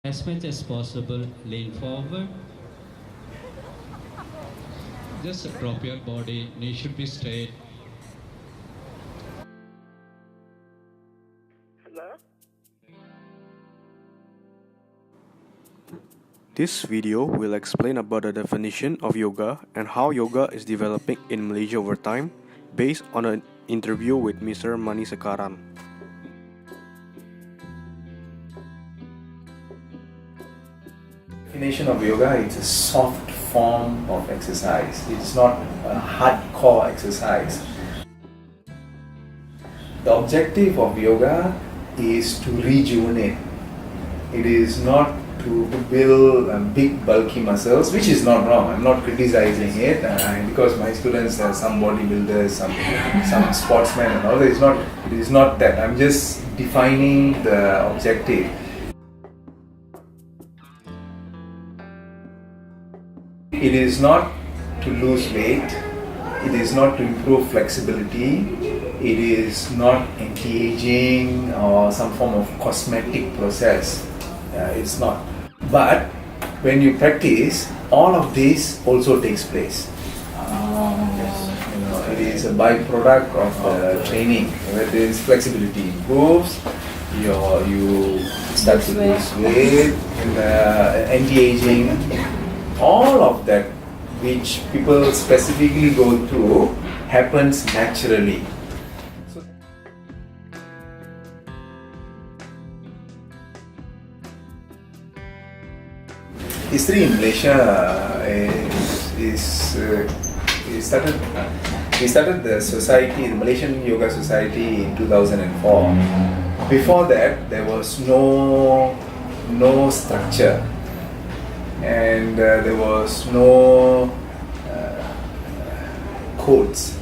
As much as possible, lean forward. Just prop your body, knee should be straight. This video will explain about the definition of yoga and how yoga is developing in Malaysia over time based on an interview with Mr. Mani Sekaran. Definition of yoga, it's a soft form of exercise. It's not a hardcore exercise. The objective of yoga is to rejuvenate. It is not to build big bulky muscles, which is not wrong. I'm not criticizing it because my students are some bodybuilders, some sportsmen and all. It is not that. I'm just defining the objective. It is not to lose weight. It is not to improve flexibility. It is not anti-aging or some form of cosmetic process. It's not. But when you practice, all of this also takes place. It is a byproduct of training. Where there is flexibility improves, you start to lose weight, anti-aging, all of that which people specifically go through happens naturally. History in Malaysia we started the society, the Malaysian Yoga Society in 2004. Before that, there was no structure, and there was no codes.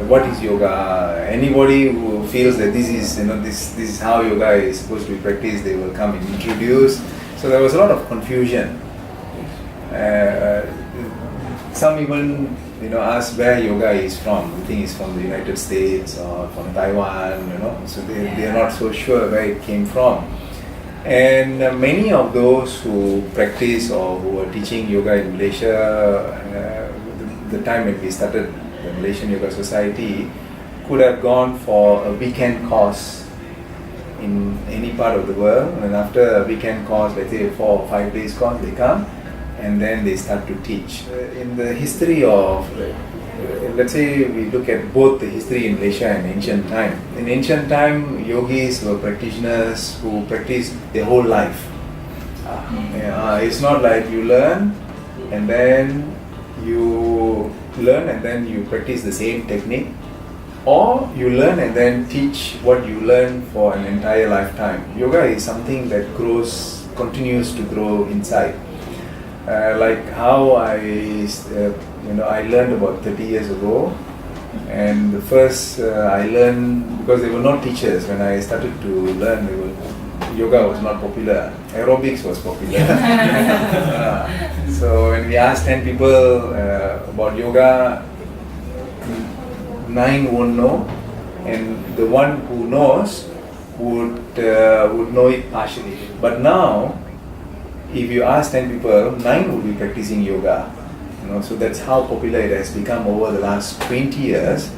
What is yoga? Anybody who feels that this is how yoga is supposed to be practiced, they will come and introduce. So there was a lot of confusion. Some even ask where yoga is from. We think it's from the United States or from Taiwan. So they are not so sure where it came from. And many of those who practice or who are teaching yoga in Malaysia, the time when we started the Malaysian Yoga Society, could have gone for a weekend course in any part of the world, and after a weekend course, let's say 4 or 5 days course, they come and then they start to teach. In the history of, let's say we look at both the history in Malaysia and ancient time. In ancient time, yogis were practitioners who practiced their whole life. It's not like you learn and then you practice the same technique, or you learn and then teach what you learn for an entire lifetime. Yoga is something that continues to grow inside. Like how I learned about 30 years ago, and the first I learned because there were no teachers. When I started to learn, yoga was not popular. Aerobics was popular. So when we asked 10 people about yoga, 9 won't know, and the one who knows would know it partially. But now, if you ask 10 people, 9 would be practicing yoga. So that's how popular it has become over the last 20 years.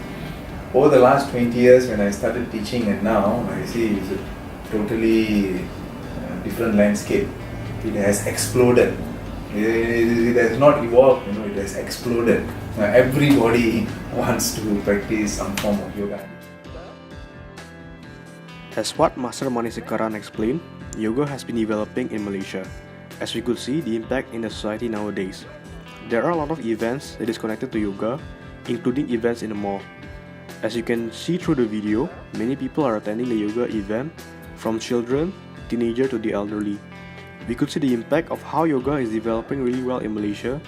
Over the last 20 years, when I started teaching, and now I see it's a totally different landscape. It has exploded. It has not evolved. It has exploded. Everybody wants to practice some form of yoga. As what Master Mani Sekaran explained, yoga has been developing in Malaysia. As we could see the impact in the society nowadays. There are a lot of events that is connected to yoga, including events in the mall. As you can see through the video, many people are attending the yoga event, from children, teenager to the elderly. We could see the impact of how yoga is developing really well in Malaysia,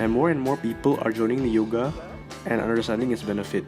and more people are joining the yoga and understanding its benefit.